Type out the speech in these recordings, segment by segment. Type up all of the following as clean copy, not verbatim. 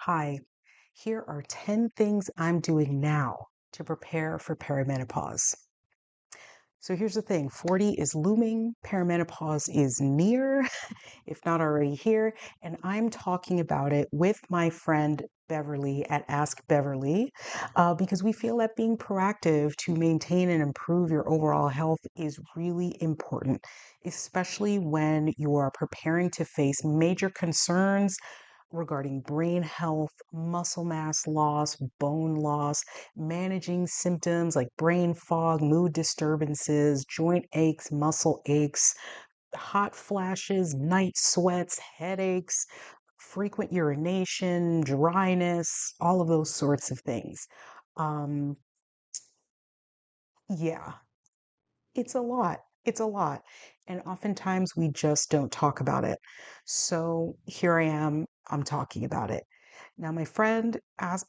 Hi, here are 10 things I'm doing now to prepare for perimenopause. So here's the thing, 40 is looming, perimenopause is near, if not already here, and I'm talking about it with my friend Beverly at Ask Beverley because we feel that being proactive to maintain and improve your overall health is really important, especially when you are preparing to face major concerns regarding brain health, muscle mass loss, bone loss, managing symptoms like brain fog, mood disturbances, joint aches, muscle aches, hot flashes, night sweats, headaches, frequent urination, dryness, all of those sorts of things. Um, yeah, it's a lot. It's a lot. And oftentimes we just don't talk about it. So here I am, I'm talking about it. Now, my friend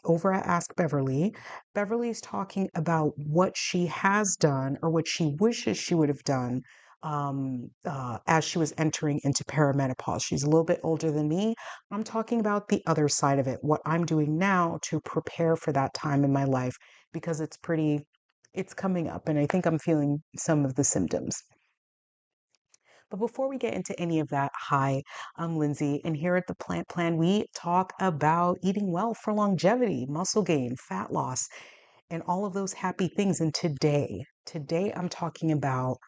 over at Ask Beverly, Beverly's talking about what she has done or what she wishes she would have done as she was entering into perimenopause. She's a little bit older than me. I'm talking about the other side of it, what I'm doing now to prepare for that time in my life because it's coming up, and I think I'm feeling some of the symptoms. But before we get into any of that, hi, I'm Lindsay, and here at the Plant Plan, we talk about eating well for longevity, muscle gain, fat loss, and all of those happy things. And today I'm talking about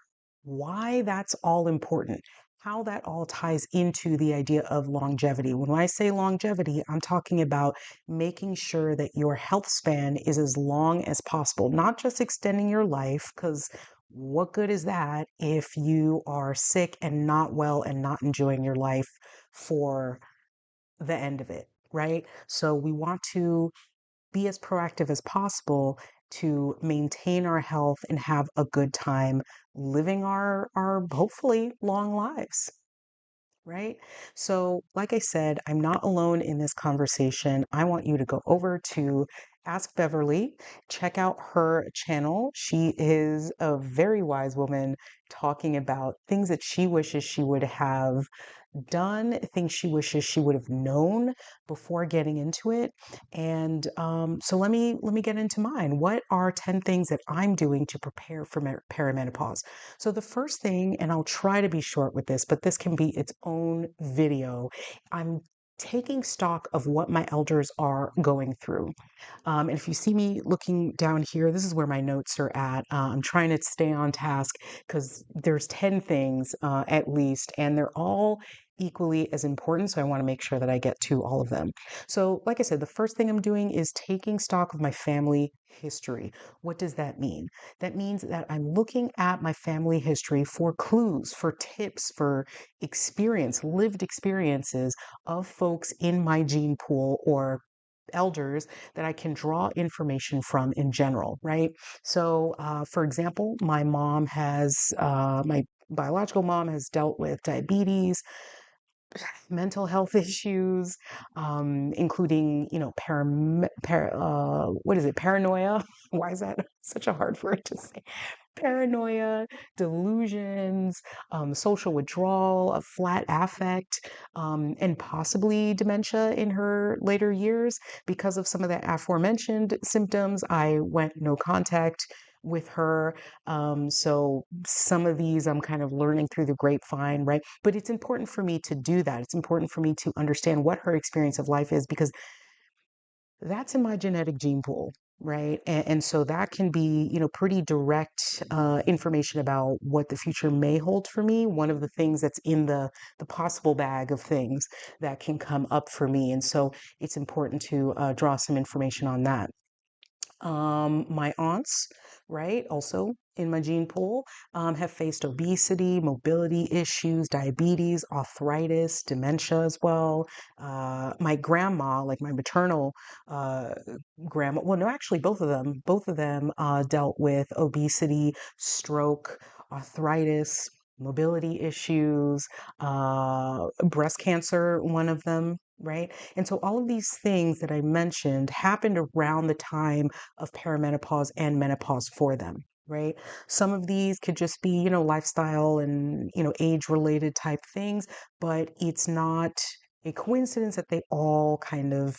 why that's all important, how that all ties into the idea of longevity. When I say longevity, I'm talking about making sure that your health span is as long as possible, not just extending your life, because what good is that if you are sick and not well and not enjoying your life for the end of it, right? So we want to be as proactive as possible to maintain our health and have a good time living our hopefully long lives, right? So, like I said, I'm not alone in this conversation. I want you to go over to Ask Beverly, check out her channel. She is a very wise woman talking about things that she wishes she would have done, things she wishes she would have known before getting into it. And so let me get into mine. What are 10 things that I'm doing to prepare for perimenopause? So the first thing, and I'll try to be short with this, but this can be its own video. I'm taking stock of what my elders are going through. And if you see me looking down here, this is where my notes are at. I'm trying to stay on task because there's 10 things at least, and they're all equally as important. So I want to make sure that I get to all of them. So, like I said, the first thing I'm doing is taking stock of my family history. What does that mean? That means that I'm looking at my family history for clues, for tips, for lived experiences of folks in my gene pool or elders that I can draw information from in general, right? So, for example, my biological mom has dealt with diabetes, mental health issues, including, what is it, paranoia? Why is that such a hard word to say? Paranoia, delusions, social withdrawal, a flat affect, and possibly dementia in her later years. Because of some of the aforementioned symptoms, I went no contact with her. So some of these I'm kind of learning through the grapevine, right? But it's important for me to do that. It's important for me to understand what her experience of life is because that's in my genetic gene pool, right? And so that can be, pretty direct information about what the future may hold for me. One of the things that's in the possible bag of things that can come up for me, and so it's important to draw some information on that. My aunts, right, also in my gene pool, have faced obesity, mobility issues, diabetes, arthritis, dementia as well. My grandma, like my maternal uh, grandma, well, no, actually, both of them dealt with obesity, stroke, arthritis. Mobility issues, breast cancer, one of them, right? And so all of these things that I mentioned happened around the time of perimenopause and menopause for them, right? Some of these could just be, lifestyle and, age related type things, but it's not a coincidence that they all kind of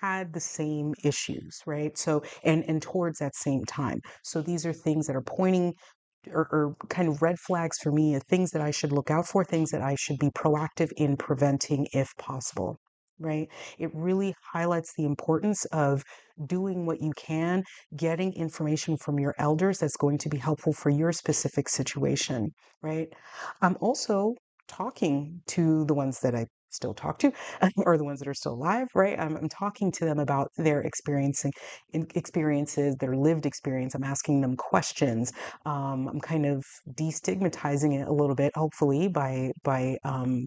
had the same issues, right? So, and towards that same time. So these are things that are pointing or kind of red flags for me, things that I should look out for, things that I should be proactive in preventing if possible, right? It really highlights the importance of doing what you can, getting information from your elders that's going to be helpful for your specific situation, right? I'm also talking to the ones that I still talk to or the ones that are still alive, right? I'm talking to them about their experiences, their lived experience. I'm asking them questions. I'm kind of destigmatizing it a little bit, hopefully, by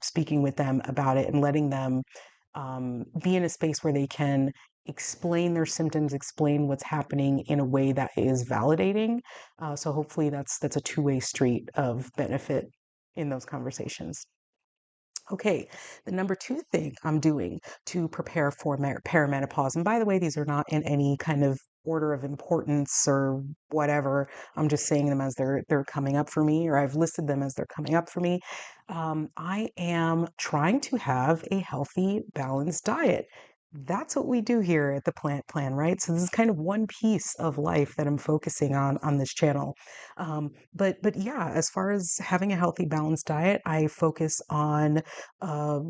speaking with them about it and letting them be in a space where they can explain their symptoms, explain what's happening in a way that is validating. So hopefully that's a two-way street of benefit in those conversations. Okay, the number two thing I'm doing to prepare for perimenopause, and by the way, these are not in any kind of order of importance or whatever. I'm just saying them as they're coming up for me, or I've listed them as they're coming up for me. I am trying to have a healthy, balanced diet. That's what we do here at the Plant Plan, right? So this is kind of one piece of life that I'm focusing on this channel. But yeah, as far as having a healthy, balanced diet, I focus on uh,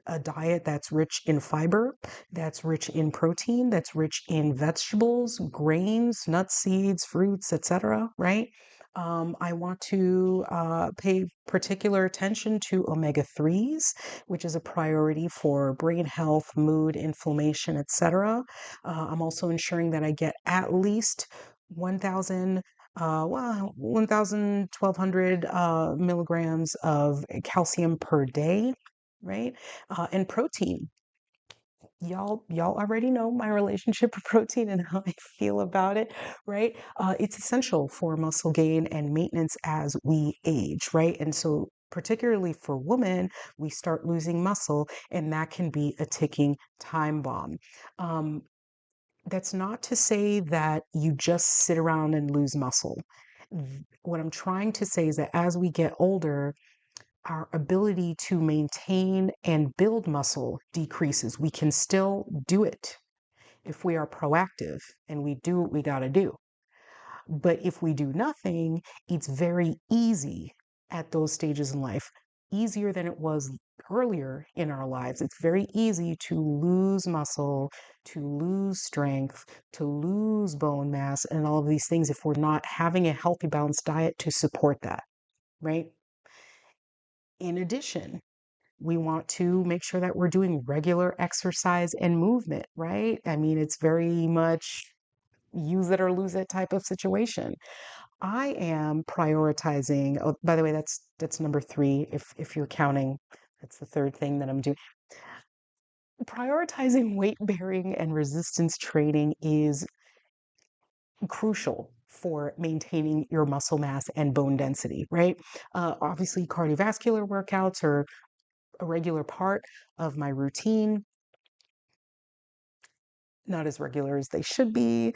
a diet that's rich in fiber, that's rich in protein, that's rich in vegetables, grains, nuts, seeds, fruits, etc. Right? I want to pay particular attention to omega 3s, which is a priority for brain health, mood, inflammation, etc. I'm also ensuring that I get at least 1,000 1,200 milligrams of calcium per day, right? And protein. Y'all already know my relationship with protein and how I feel about it, right? It's essential for muscle gain and maintenance as we age, right? And so particularly for women, we start losing muscle, and that can be a ticking time bomb. Um, that's not to say that you just sit around and lose muscle. What I'm trying to say is that as we get older, our ability to maintain and build muscle decreases. We can still do it if we are proactive and we do what we got to do. But if we do nothing, it's very easy at those stages in life, easier than it was earlier in our lives. It's very easy to lose muscle, to lose strength, to lose bone mass, and all of these things if we're not having a healthy, balanced diet to support that, right? In addition, we want to make sure that we're doing regular exercise and movement, right? I mean, it's very much use it or lose it type of situation. I am prioritizing, oh, by the way, that's number three, if you're counting. That's the third thing that I'm doing. Prioritizing weight bearing and resistance training is crucial for maintaining your muscle mass and bone density, right? Obviously, cardiovascular workouts are a regular part of my routine, not as regular as they should be,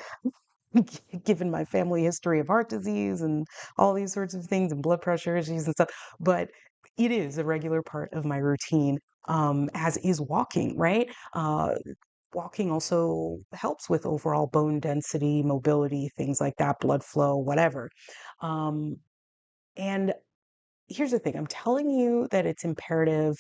given my family history of heart disease and all these sorts of things and blood pressure issues and stuff. But it is a regular part of my routine, as is walking, right? Walking also helps with overall bone density, mobility, things like that, blood flow, whatever. Um, and here's the thing, I'm telling you that it's imperative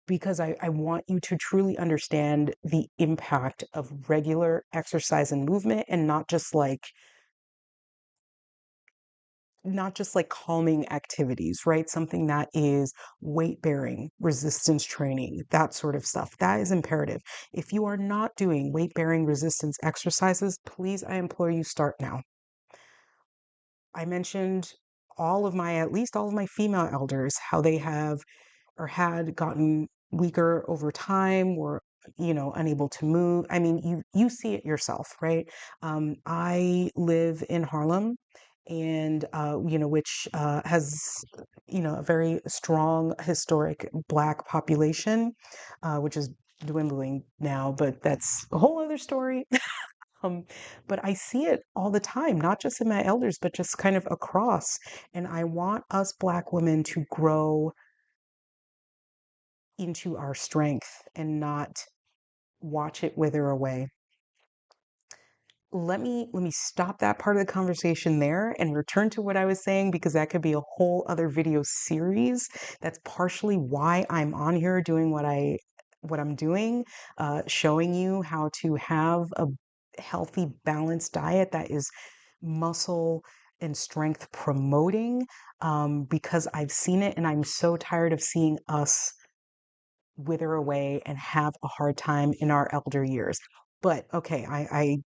because I want you to truly understand the impact of regular exercise and movement and not just like calming activities, right? Something that is weight bearing, resistance training, that sort of stuff. That is imperative. If you are not doing weight bearing resistance exercises, please, I implore you, start now. I mentioned at least all of my female elders, how they have or had gotten weaker over time, were unable to move. I mean, you see it yourself, right? I live in Harlem, and which has a very strong historic Black population, which is dwindling now, but that's a whole other story. Um, but I see it all the time, not just in my elders, but just kind of across. And I want us Black women to grow into our strength and not watch it wither away. Let me stop that part of the conversation there and return to what I was saying, because that could be a whole other video series. That's partially why I'm on here doing what I'm doing, showing you how to have a healthy, balanced diet that is muscle and strength promoting, because I've seen it and I'm so tired of seeing us wither away and have a hard time in our elder years. But okay,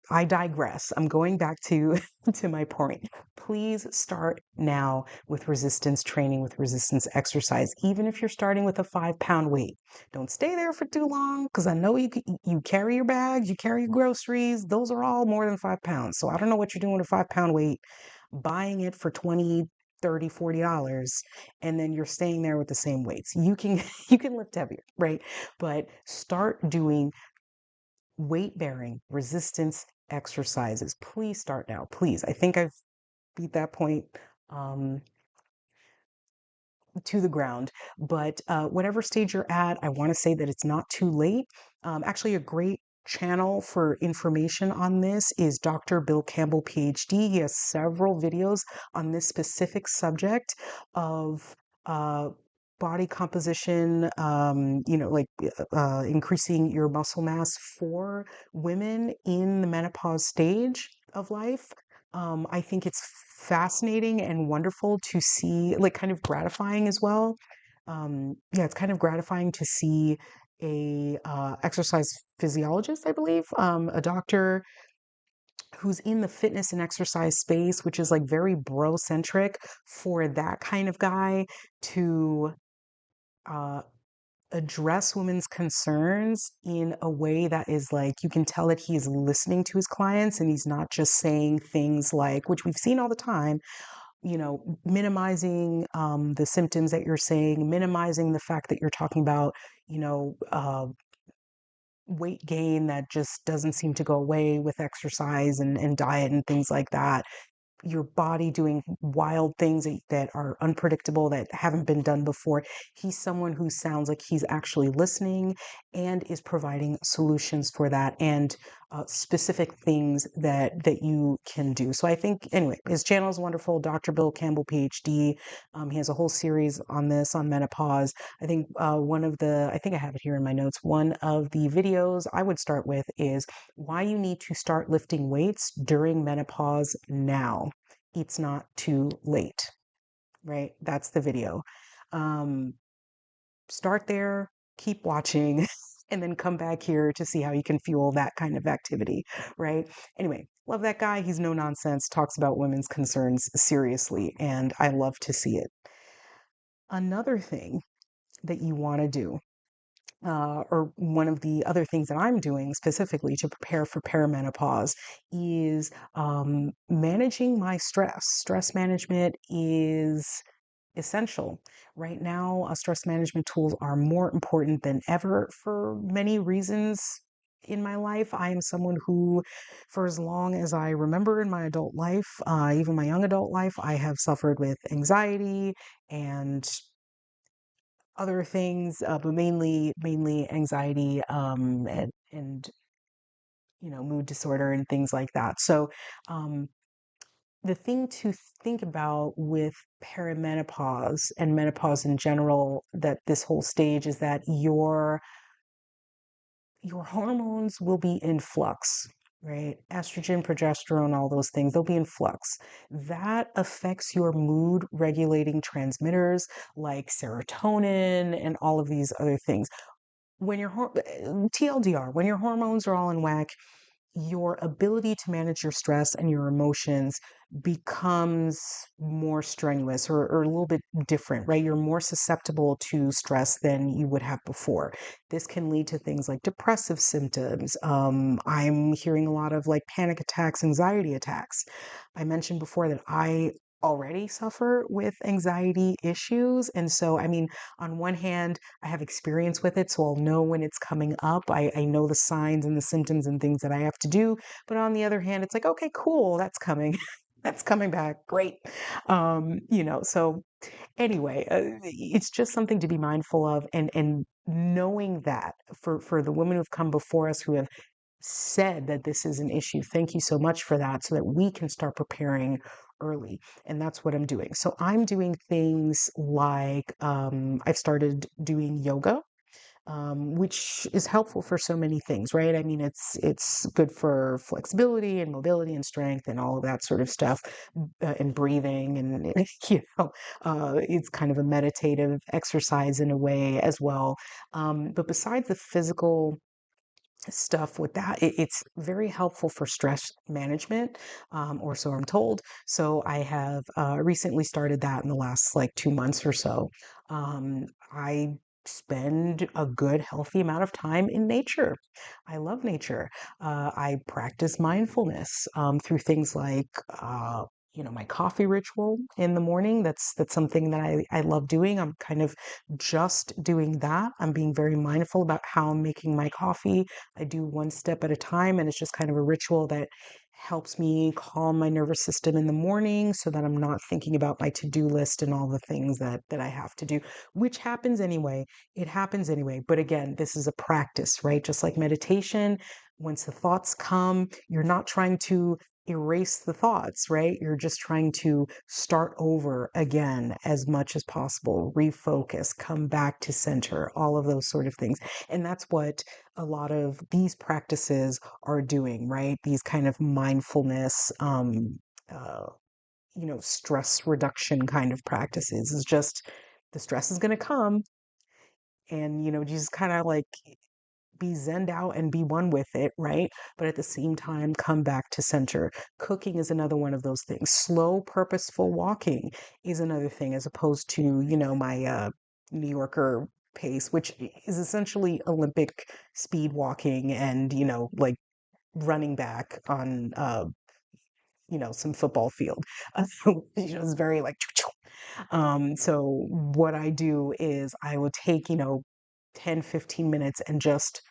I digress. I'm going back to to my point. Please start now with resistance training, with resistance exercise, even if you're starting with a 5 pound weight. Don't stay there for too long, because I know you carry your bags, you carry your groceries. Those are all more than 5 pounds. So I don't know what you're doing with a 5 pound weight, buying it for 20, 30, $40, and then you're staying there with the same weights. You can you can lift heavier, right? But start doing weight bearing resistance exercises. Please start now. Please. I think I've beat that point um, to the ground. But whatever stage you're at, I want to say that it's not too late. Actually, a great channel for information on this is Dr. Bill Campbell, PhD. He has several videos on this specific subject of uh, body composition, like increasing your muscle mass for women in the menopause stage of life. I think it's fascinating and wonderful to see, like kind of gratifying as well. Yeah, it's kind of gratifying to see a exercise physiologist, I believe, a doctor who's in the fitness and exercise space, which is like very bro centric, for that kind of guy to uh, address women's concerns in a way that is like, you can tell that he is listening to his clients and he's not just saying things like, which we've seen all the time, minimizing the symptoms that you're saying, minimizing the fact that you're talking about, you know, uh, weight gain that just doesn't seem to go away with exercise and diet and things like that, your body doing wild things that are unpredictable, that haven't been done before. He's someone who sounds like he's actually listening and is providing solutions for that, and specific things that you can do. So I think, anyway, his channel is wonderful. Dr. Bill Campbell, PhD. He has a whole series on this, on menopause. I think I think I have it here in my notes. One of the videos I would start with is why you need to start lifting weights during menopause now. It's not too late, right? That's the video. Um, Start there, keep watching, and then come back here to see how you can fuel that kind of activity, right? Anyway, love that guy. He's no nonsense, talks about women's concerns seriously, and I love to see it. Another thing that you want to do, or one of the other things that I'm doing specifically to prepare for perimenopause, is managing my stress. Stress management is essential. Right now, stress management tools are more important than ever for many reasons. In my life, I am someone who, for as long as I remember in my adult life, even my young adult life, I have suffered with anxiety and other things, but mainly anxiety, and mood disorder and things like that. So um, the thing to think about with perimenopause and menopause in general, that this whole stage, is that your hormones will be in flux, right? Estrogen, progesterone, all those things, they'll be in flux. That affects your mood regulating transmitters like serotonin and all of these other things. When your TLDR, when your hormones are all in whack, your ability to manage your stress and your emotions becomes more strenuous, or a little bit different, right? You're more susceptible to stress than you would have before. This can lead to things like depressive symptoms. I'm hearing a lot of like panic attacks, anxiety attacks. I mentioned before that I already suffer with anxiety issues. And so, I mean, on one hand, I have experience with it, so I'll know when it's coming up. I know the signs and the symptoms and things that I have to do. But on the other hand, it's like, okay, cool, that's coming. That's coming back. Great. So anyway, it's just something to be mindful of, and knowing that for the women who've come before us who have said that this is an issue. Thank you so much for that, so that we can start preparing early. And that's what I'm doing. So I'm doing things like I've started doing yoga, which is helpful for so many things, right? I mean, it's good for flexibility and mobility and strength and all of that sort of stuff, and breathing, and it's kind of a meditative exercise in a way as well. But besides the physical stuff with that. It's very helpful for stress management, or so I'm told. So I have recently started that in the last like 2 months or so. I spend a good, healthy amount of time in nature. I love nature. I practice mindfulness through things like my coffee ritual in the morning. That's something that I love doing. I'm kind of just doing that. I'm being very mindful about how I'm making my coffee. I do one step at a time, and it's just kind of a ritual that helps me calm my nervous system in the morning so that I'm not thinking about my to-do list and all the things that I have to do, which happens anyway. It happens anyway. But again, this is a practice, right? Just like meditation, once the thoughts come, you're not trying to erase the thoughts, right? You're just trying to start over again as much as possible, refocus, come back to center, all of those sort of things. And that's what a lot of these practices are doing, right? These kind of mindfulness, uh, stress reduction kind of practices is just the stress is going to come, and, just kind of like be zened out and be one with it, right? But at the same time, come back to center. Cooking is another one of those things. Slow, purposeful walking is another thing, as opposed to, my New Yorker pace, which is essentially Olympic speed walking and, like running back on, some football field. It's very like, so what I do is I will take, 10, 15 minutes and just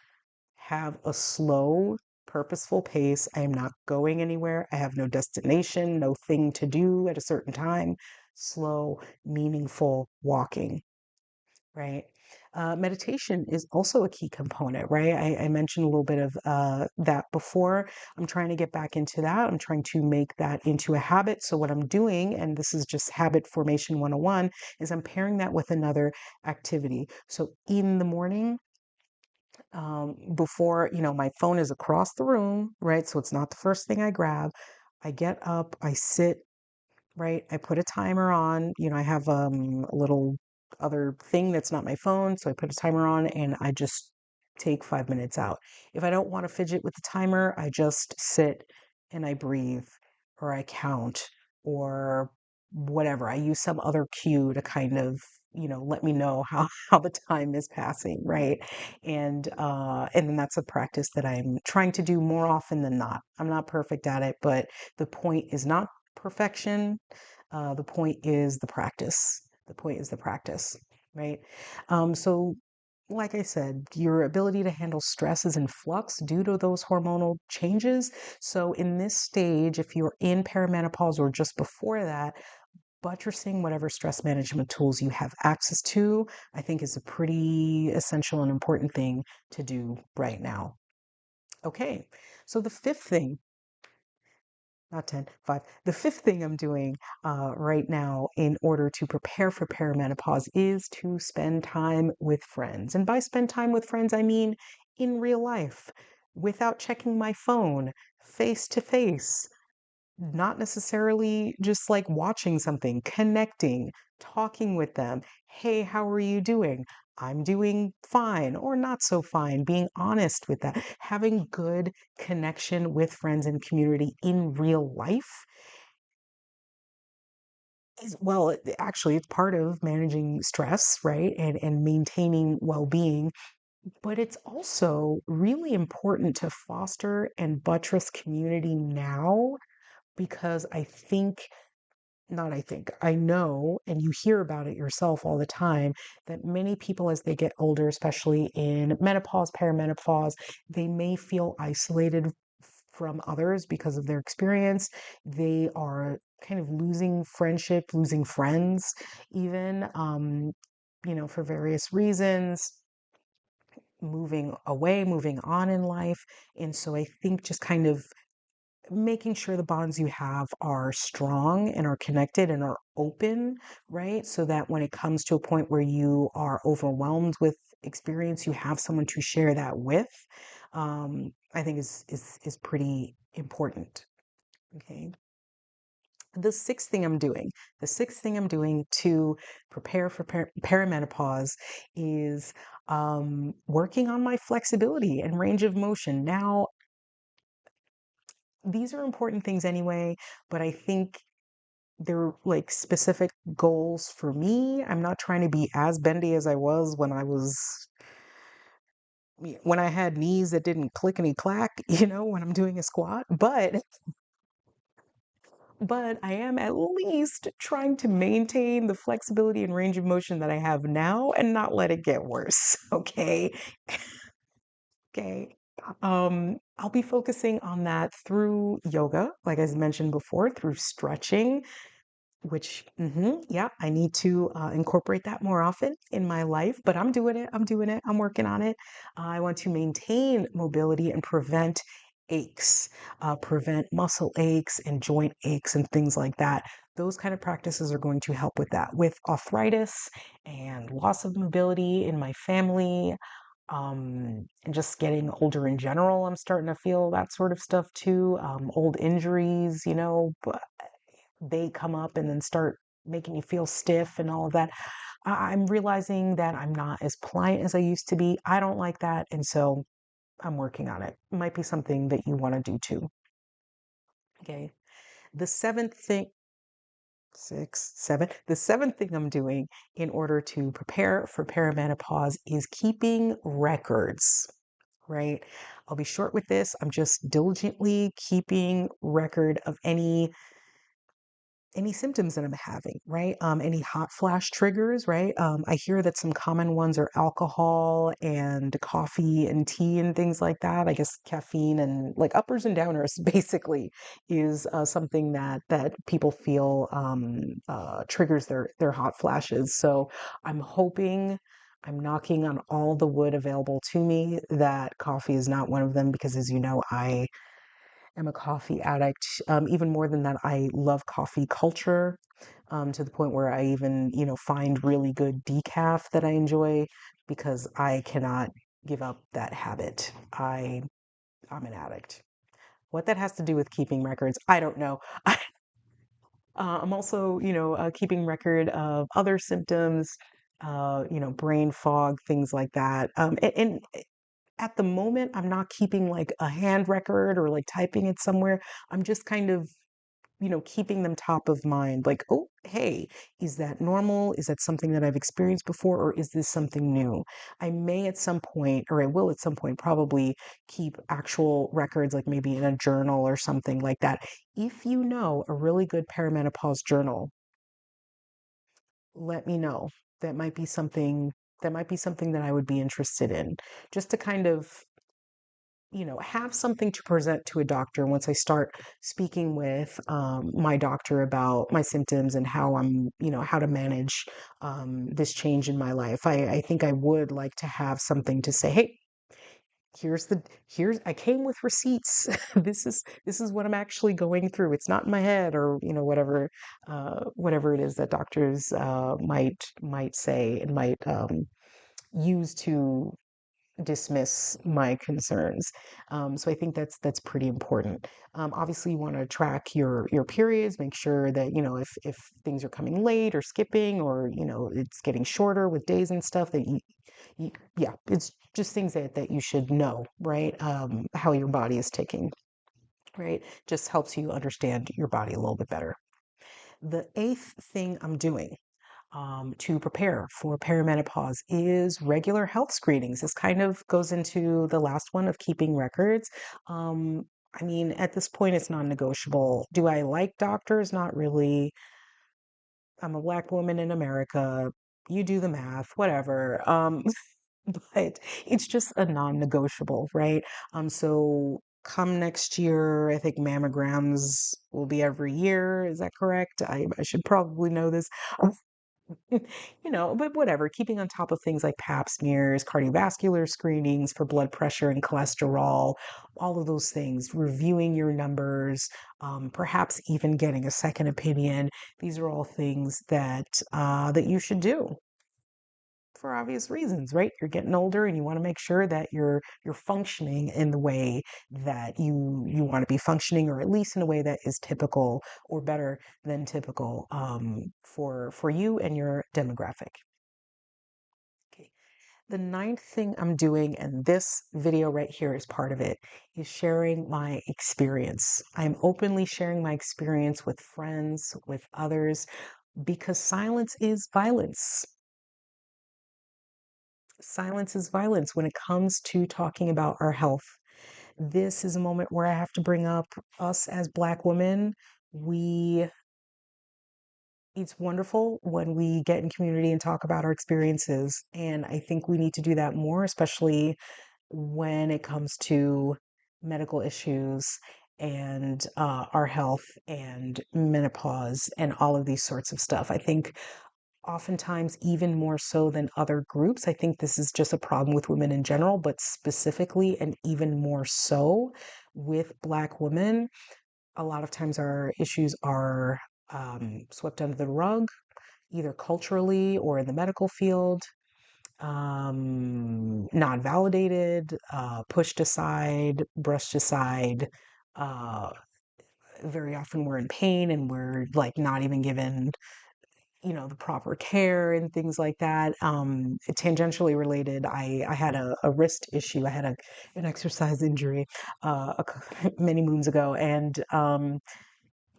have a slow, purposeful pace. I am not going anywhere. I have no destination, no thing to do at a certain time. Slow, meaningful walking, right? Meditation is also a key component, right? I mentioned a little bit of that before. I'm trying to get back into that. I'm trying to make that into a habit. So, what I'm doing, and this is just habit formation 101, is I'm pairing that with another activity. So, in the morning, before, my phone is across the room, right? So it's not the first thing I grab. I get up, I sit, right? I put a timer on. I have a little other thing that's not my phone, so I put a timer on and I just take 5 minutes out. If I don't want to fidget with the timer, I just sit and I breathe, or I count, or whatever. I use some other cue to kind of, let me know how how the time is passing, right? And then that's a practice that I'm trying to do more often than not. I'm not perfect at it, but the point is not perfection. The point is the practice. The point is the practice, right? So, like I said, your ability to handle stress is in flux due to those hormonal changes. So, in this stage, if you're in perimenopause or just before that, buttressing whatever stress management tools you have access to, I think is a pretty essential and important thing to do right now. Okay, so the fifth thing, not 10, 5. The fifth thing I'm doing right now in order to prepare for perimenopause is to spend time with friends. And by spend time with friends, I mean in real life, without checking my phone, face to face, not necessarily just like watching something, connecting, talking with them. Hey, how are you doing? I'm doing fine or not so fine, being honest with that, having good connection with friends and community in real life is, well, actually, it's part of managing stress, right? And maintaining well-being, but it's also really important to foster and buttress community now, because I know, and you hear about it yourself all the time, that many people as they get older, especially in menopause, perimenopause, they may feel isolated from others because of their experience. They are kind of losing friendship, losing friends, even, for various reasons, moving away, moving on in life. And so I think just kind of making sure the bonds you have are strong and are connected and are open, right? So that when it comes to a point where you are overwhelmed with experience, you have someone to share that with. I think is pretty important. Okay. The sixth thing I'm doing, the sixth thing I'm doing to prepare for perimenopause is working on my flexibility and range of motion. Now, these are important things anyway, but I think they're like specific goals for me. I'm not trying to be as bendy as I was when I had knees that didn't clickety clack, when I'm doing a squat, but I am at least trying to maintain the flexibility and range of motion that I have now and not let it get worse. Okay. Okay. I'll be focusing on that through yoga, like I mentioned before, through stretching, which, yeah, I need to incorporate that more often in my life, but I'm doing it. I'm doing it. I'm working on it. I want to maintain mobility and prevent aches, prevent muscle aches and joint aches and things like that. Those kind of practices are going to help with that. With arthritis and loss of mobility in my family, and just getting older in general, I'm starting to feel that sort of stuff too. Old injuries, but they come up and then start making you feel stiff and all of that. I'm realizing that I'm not as pliant as I used to be. I don't like that. And so I'm working on it. It might be something that you want to do too. Okay. The seventh thing, six, seven, the seventh thing I'm doing in order to prepare for perimenopause is keeping records, right? I'll be short with this. I'm just diligently keeping record of any symptoms that I'm having, right? Any hot flash triggers, right? I hear that some common ones are alcohol and coffee and tea and things like that. I guess caffeine and like uppers and downers basically is something that people feel triggers their hot flashes. So I'm hoping. I'm knocking on all the wood available to me that coffee is not one of them because, as you know, I am a coffee addict. Even more than that, I love coffee culture to the point where I even, find really good decaf that I enjoy because I cannot give up that habit. I'm an addict. What that has to do with keeping records, I don't know. I'm also, keeping record of other symptoms, brain fog, things like that. And at the moment, I'm not keeping like a hand record or like typing it somewhere. I'm just kind of, keeping them top of mind. Like, oh, hey, is that normal? Is that something that I've experienced before? Or is this something new? I may at some point, or I will at some point, probably keep actual records, like maybe in a journal or something like that. If you know a really good perimenopause journal, let me know. That might be something. That might be something that I would be interested in, just to kind of have something to present to a doctor once I start speaking with my doctor about my symptoms and how how to manage this change in my life. I think I would like to have something to say, hey, I came with receipts. This is what I'm actually going through. It's not in my head or, whatever it is that doctors might say and might use to dismiss my concerns. So I think that's pretty important. Obviously, you want to track your periods, make sure that if things are coming late or skipping or it's getting shorter with days and stuff that you yeah, it's just things that you should know, right? How your body is ticking, right? Just helps you understand your body a little bit better. The eighth thing I'm doing to prepare for perimenopause is regular health screenings. This kind of goes into the last one of keeping records. I mean, at this point, it's non-negotiable. Do I like doctors? Not really. I'm a black woman in America. You do the math, whatever. But it's just a non-negotiable, right? So come next year, I think mammograms will be every year. Is that correct? I should probably know this. But whatever, keeping on top of things like pap smears, cardiovascular screenings for blood pressure and cholesterol, all of those things, reviewing your numbers, perhaps even getting a second opinion. These are all things that you should do for obvious reasons, right? You're getting older and you want to make sure that you're functioning in the way that you want to be functioning, or at least in a way that is typical or better than typical for you and your demographic. Okay. The ninth thing I'm doing, and this video right here is part of it, is sharing my experience. I'm openly sharing my experience with friends, with others, because silence is violence. Silence is violence when it comes to talking about our health. This is a moment where I have to bring up us as Black women. We, it's wonderful when we get in community and talk about our experiences. And I think we need to do that more, especially when it comes to medical issues and our health and menopause and all of these sorts of stuff. I think oftentimes even more so than other groups. I think this is just a problem with women in general, but specifically and even more so with Black women. A lot of times our issues are swept under the rug, either culturally or in the medical field, not validated, pushed aside, brushed aside. Uh, Very often we're in pain and we're like not even given the proper care and things like that. Tangentially related, I had a wrist issue. I had an exercise injury many moons ago, and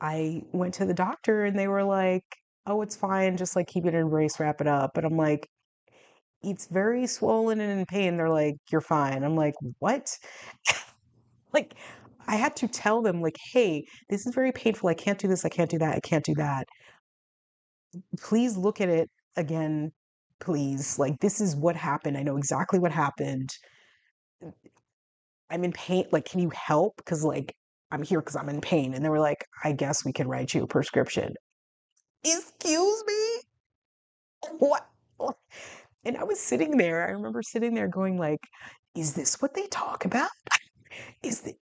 I went to the doctor, and they were like, "Oh, it's fine. Just like keep it in a brace, wrap it up." But I'm like, "It's very swollen and in pain." They're like, "You're fine." I'm like, "What?" Like, I had to tell them, like, "Hey, this is very painful. I can't do this. I can't do that. I can't do that. Please look at it again, please. Like, this is what happened. I know exactly what happened. I'm in pain. Like, can you help? Because, like, I'm here because I'm in pain." And they were like, "I guess we can write you a prescription." Excuse me? What? And I was sitting there. I remember sitting there going, like, is this what they talk about? Is the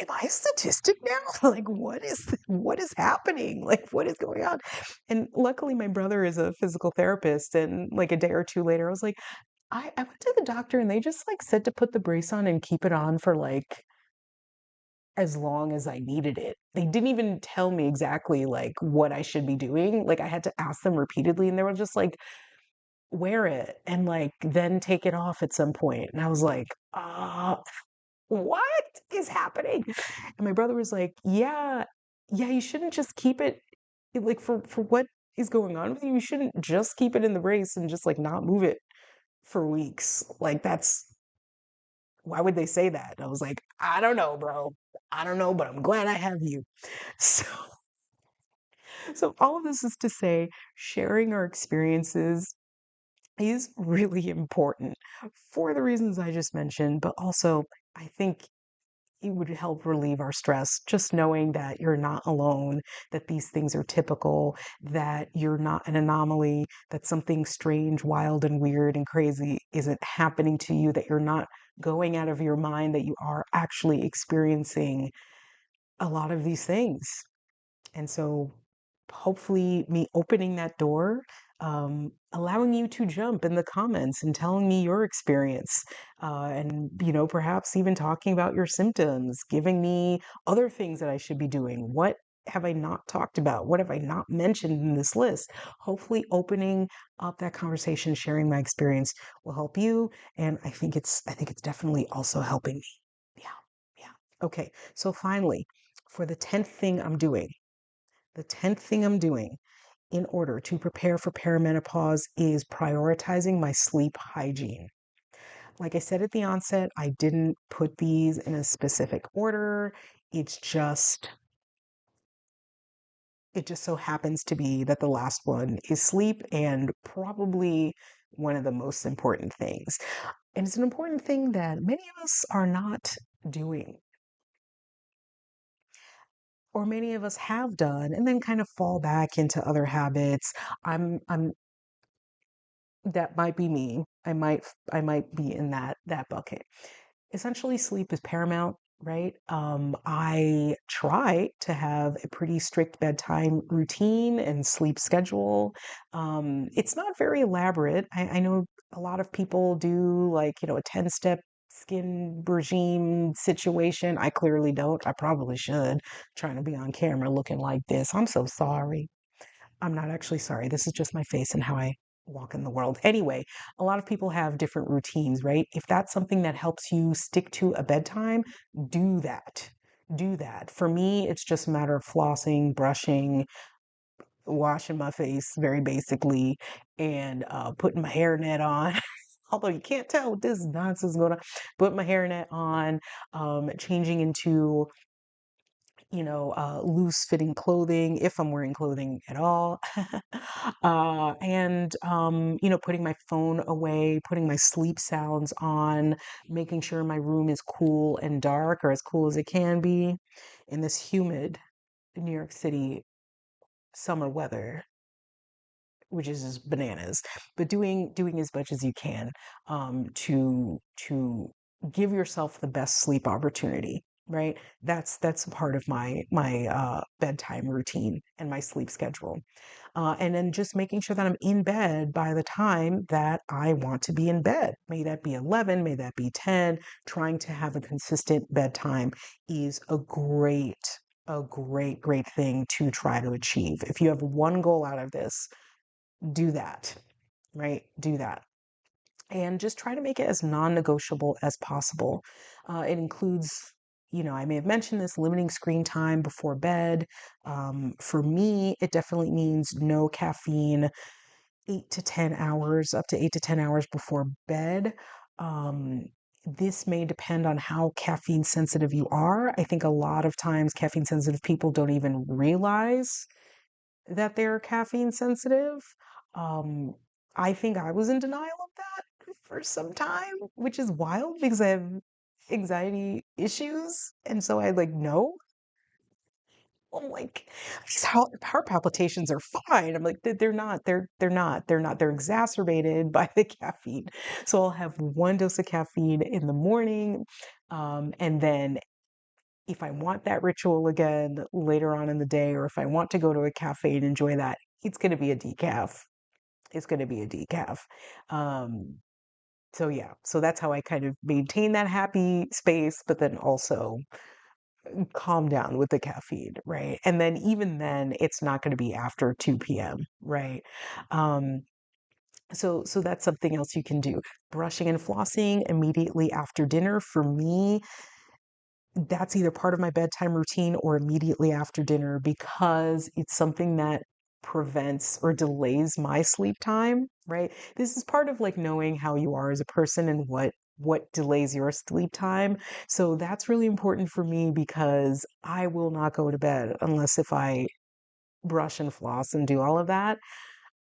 Am I a statistic now? Like, what is happening? Like, what is going on? And luckily, my brother is a physical therapist. And like a day or two later, I was like, I went to the doctor and they just like said to put the brace on and keep it on for like as long as I needed it. They didn't even tell me exactly like what I should be doing. Like, I had to ask them repeatedly, and they were just like, wear it and like then take it off at some point. And I was like, what is happening? And my brother was like, yeah, you shouldn't just keep it like for what is going on with you. You shouldn't just keep it in the brace and just like not move it for weeks. Like, that's why would they say that? And I was like, I don't know, bro. I don't know, but I'm glad I have you. So so all of this is to say sharing our experiences is really important for the reasons I just mentioned, but also I think it would help relieve our stress just knowing that you're not alone, that these things are typical, that you're not an anomaly, that something strange, wild, and weird and crazy isn't happening to you, that you're not going out of your mind, that you are actually experiencing a lot of these things. And so hopefully me opening that door, allowing you to jump in the comments and telling me your experience, and perhaps even talking about your symptoms, giving me other things that I should be doing. What have I not talked about? What have I not mentioned in this list? Hopefully opening up that conversation, sharing my experience will help you. And I think it's definitely also helping me. Yeah. Yeah. Okay. So finally, for the 10th thing I'm doing in order to prepare for perimenopause is prioritizing my sleep hygiene. Like I said at the onset, I didn't put these in a specific order. It's just it just so happens to be that the last one is sleep, and probably one of the most important things. And it's an important thing that many of us are not doing. or many of us have done, and then kind of fall back into other habits. I'm that might be me. I might be in that bucket. Essentially, sleep is paramount, right? I try to have a pretty strict bedtime routine and sleep schedule. It's not very elaborate. I know a lot of people do, like, a 10-step skin regime situation. I clearly don't. I probably should. Trying to be on camera looking like this. I'm so sorry. I'm not actually sorry. This is just my face and how I walk in the world. Anyway, a lot of people have different routines, right? If that's something that helps you stick to a bedtime, do that. Do that. For me, it's just a matter of flossing, brushing, washing my face very basically, and putting my hairnet on. Although you can't tell what this nonsense is going on. Put my hairnet on, changing into loose fitting clothing if I'm wearing clothing at all. And, putting my phone away, putting my sleep sounds on, making sure my room is cool and dark, or as cool as it can be in this humid New York City summer weather, which is just bananas. But doing as much as you can, to give yourself the best sleep opportunity, right? That's a part of my bedtime routine and my sleep schedule. And then just making sure that I'm in bed by the time that I want to be in bed. May that be 11, may that be 10. Trying to have a consistent bedtime is a great thing to try to achieve. If you have one goal out of this, do that, right? Do that. And just try to make it as non-negotiable as possible. It includes, I may have mentioned this, limiting screen time before bed. For me, it definitely means no caffeine 8 to 10 hours, up to 8 to 10 hours before bed. Um, this may depend on how caffeine sensitive you are. I think a lot of times caffeine sensitive people don't even realize that they're caffeine sensitive. Um, I think I was in denial of that for some time, which is wild because I have anxiety issues. And so I like, no, I'm like, these heart palpitations are fine. I'm like, they're not, they're exacerbated by the caffeine. So I'll have one dose of caffeine in the morning. And then if I want that ritual again later on in the day, or if I want to go to a cafe and enjoy that, it's going to be a decaf. It's going to be a decaf. Um, so yeah, so that's how I kind of maintain that happy space, but then also calm down with the caffeine, right? And then even then, it's not going to be after 2 p.m., right? Um, so that's something else you can do. Brushing and flossing immediately after dinner. For me, that's either part of my bedtime routine or immediately after dinner because it's something that prevents or delays my sleep time, right? This is part of like knowing how you are as a person and what delays your sleep time. So that's really important for me because I will not go to bed unless if I brush and floss and do all of that.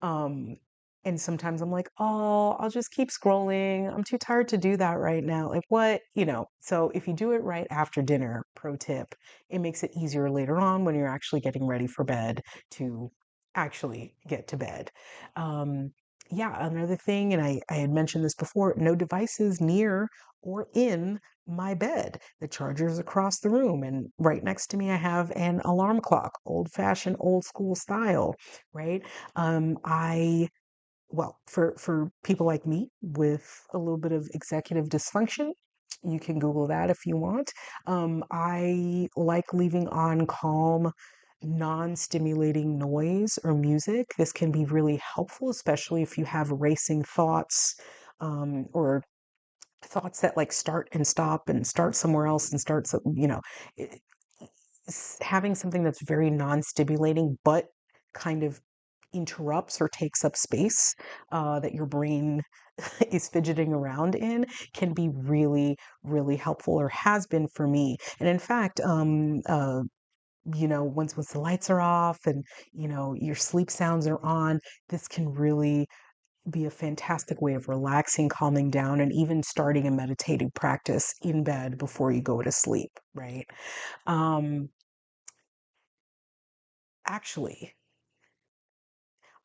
Um, and sometimes I'm like, oh, I'll just keep scrolling. I'm too tired to do that right now. Like, what? So if you do it right after dinner, pro tip, it makes it easier later on when you're actually getting ready for bed to actually get to bed. Um, yeah, another thing, and I had mentioned this before, no devices near or in my bed. The charger's across the room, and right next to me, I have an alarm clock, old fashioned, old school style, right? I well, for people like me with a little bit of executive dysfunction, you can Google that if you want. I like leaving on calm, non-stimulating noise or music. This can be really helpful, especially if you have racing thoughts, or thoughts that like start and stop and start somewhere else and start so it- having something that's very non-stimulating but kind of interrupts or takes up space that your brain is fidgeting around in can be really, really helpful, or has been for me. And in fact, once the lights are off and your sleep sounds are on, this can really be a fantastic way of relaxing, calming down, and even starting a meditative practice in bed before you go to sleep, right? Um, Actually,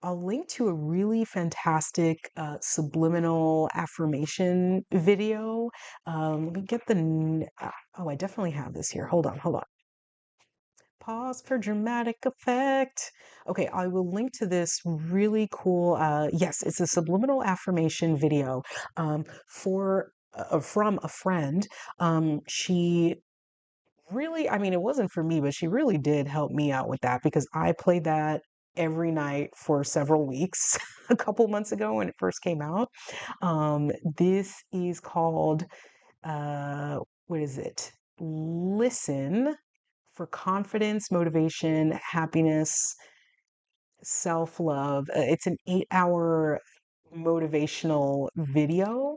I'll link to a really fantastic subliminal affirmation video. Let me get oh, I definitely have this here. Hold on, hold on. Pause for dramatic effect. Okay, I will link to this really cool. Yes, it's a subliminal affirmation video from a friend. She really, I mean, it wasn't for me, but she really did help me out with that because I played that every night for several weeks a couple months ago when it first came out. This is called, uh, what is it? Listen for confidence, motivation, happiness, self love. It's an 8 hour motivational video.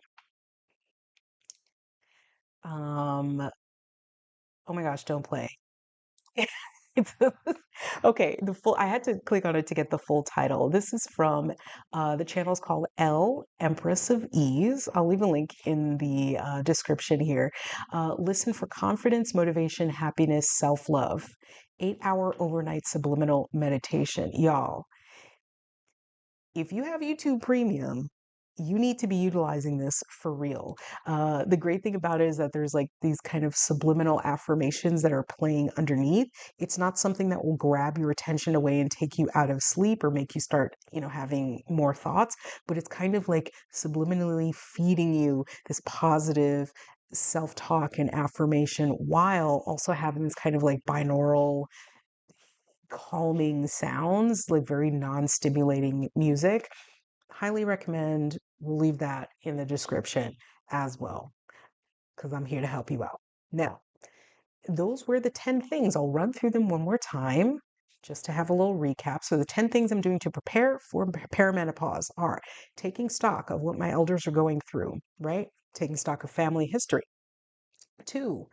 Um, oh my gosh, don't play. It's okay. I had to click on it to get the full title. This is from the channel is called L Empress of Ease. I'll leave a link in the description here. Listen for confidence, motivation, happiness, self love. 8 hour overnight subliminal meditation. Y'all, if you have YouTube Premium, you need to be utilizing this for real. The great thing about it is that there's like these kind of subliminal affirmations that are playing underneath. It's not something that will grab your attention away and take you out of sleep or make you start, having more thoughts, but it's kind of like subliminally feeding you this positive self-talk and affirmation while also having this kind of like binaural calming sounds, like very non-stimulating music. Highly recommend. We'll leave that in the description as well, because I'm here to help you out. Now, those were the 10 things. I'll run through them one more time just to have a little recap. So, the 10 things I'm doing to prepare for perimenopause are taking stock of what my elders are going through, right? Taking stock of family history. Two,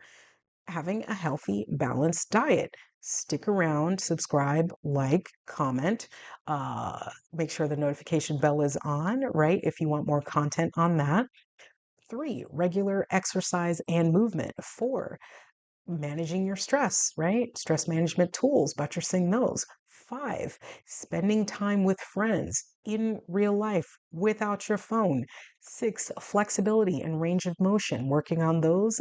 having a healthy, balanced diet. Stick around, subscribe, like, comment. Make sure the notification bell is on, right? If you want more content on that. Three, regular exercise and movement. Four, managing your stress, right? Stress management tools, buttressing those. Five, spending time with friends in real life without your phone. Six, flexibility and range of motion, working on those,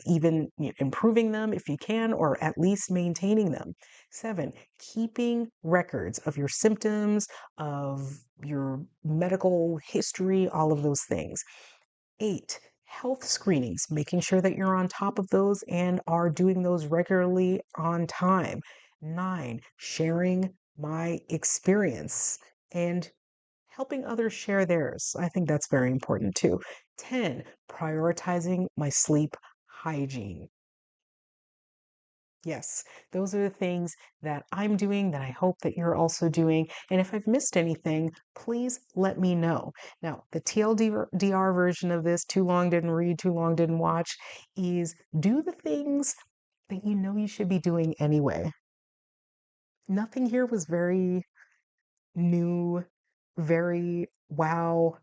even improving them if you can, or at least maintaining them. Seven, keeping records of your symptoms, of your medical history, all of those things. Eight, health screenings, making sure that you're on top of those and are doing those regularly on time. Nine, sharing my experience and helping others share theirs. I think that's very important too. 10, prioritizing my sleep hygiene. Yes, those are the things that I'm doing that I hope that you're also doing. And if I've missed anything, please let me know. Now, the TLDR version of this, too long didn't read, too long didn't watch, is do the things that you know you should be doing anyway. Nothing here was very new, very wow.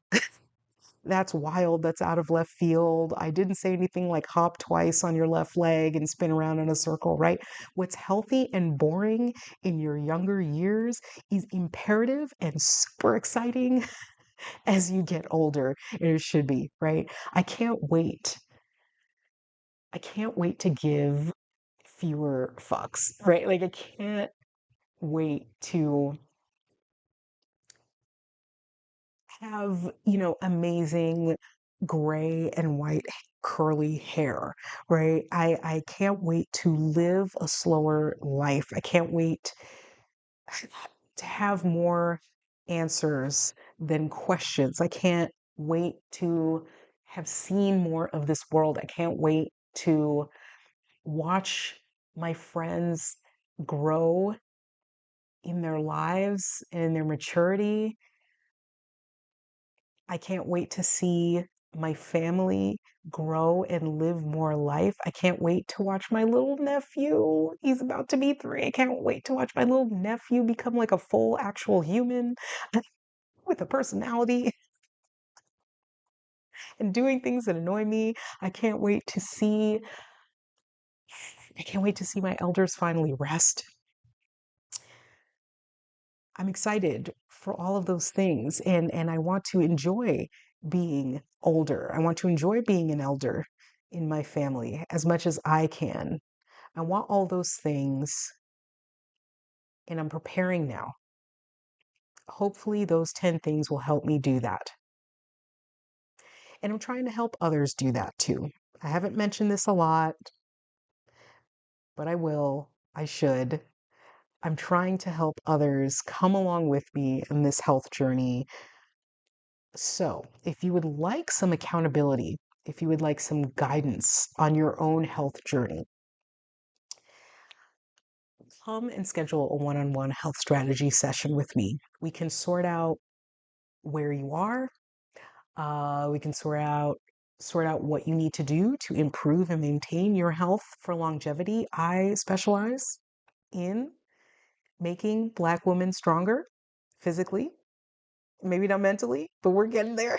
That's wild. That's out of left field. I didn't say anything like hop twice on your left leg and spin around in a circle, right? What's healthy and boring in your younger years is imperative and super exciting as you get older. And it should be, right? I can't wait. I can't wait to give fewer fucks, right? Like, I can't wait to have, amazing gray and white curly hair, right? I can't wait to live a slower life. I can't wait to have more answers than questions. I can't wait to have seen more of this world. I can't wait to watch my friends grow in their lives and in their maturity. I can't wait to see my family grow and live more life. I can't wait to watch my little nephew. He's about to be 3. I can't wait to watch my little nephew become like a full actual human with a personality and doing things that annoy me. I can't wait to see I can't wait to see my elders finally rest. I'm excited for all of those things, and I want to enjoy being older. I want to enjoy being an elder in my family as much as I can. I want all those things, and I'm preparing now. Hopefully, those 10 things will help me do that. And I'm trying to help others do that too. I haven't mentioned this a lot, but I will. I should. I'm trying to help others come along with me in this health journey. So, if you would like some accountability, if you would like some guidance on your own health journey, come and schedule a one on one health strategy session with me. We can sort out where you are. We can sort out what you need to do to improve and maintain your health for longevity. I specialize in making Black women stronger physically, maybe not mentally, but we're getting there.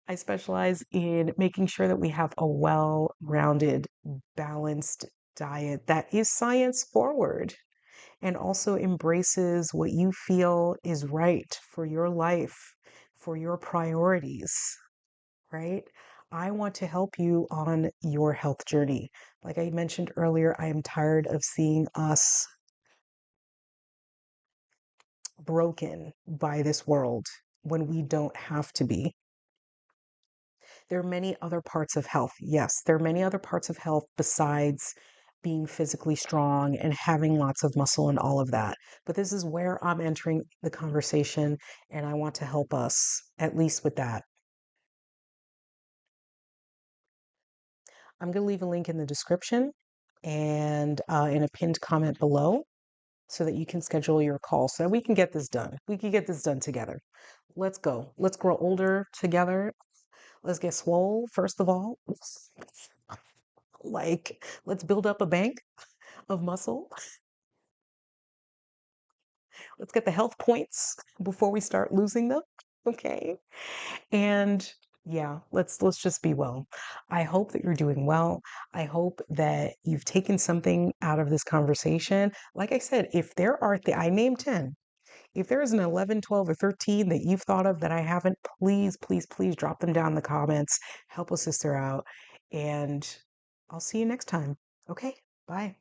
I specialize in making sure that we have a well rounded, balanced diet that is science forward and also embraces what you feel is right for your life, for your priorities, right? I want to help you on your health journey. Like I mentioned earlier, I am tired of seeing us broken by this world when we don't have to be. There are many other parts of health. Yes, there are many other parts of health besides being physically strong and having lots of muscle and all of that. But this is where I'm entering the conversation, and I want to help us at least with that. I'm going to leave a link in the description and in a pinned comment below so that you can schedule your call so that we can get this done. We can get this done together. Let's go. Let's grow older together. Let's get swole, first of all. Like, let's build up a bank of muscle. Let's get the health points before we start losing them. Okay. And yeah, let's just be well. I hope that you're doing well. I hope that you've taken something out of this conversation. Like I said, if there are I named 10. If there is an 11, 12, or 13 that you've thought of that I haven't, please, please, please drop them down in the comments. Help a sister out. And I'll see you next time. Okay. Bye.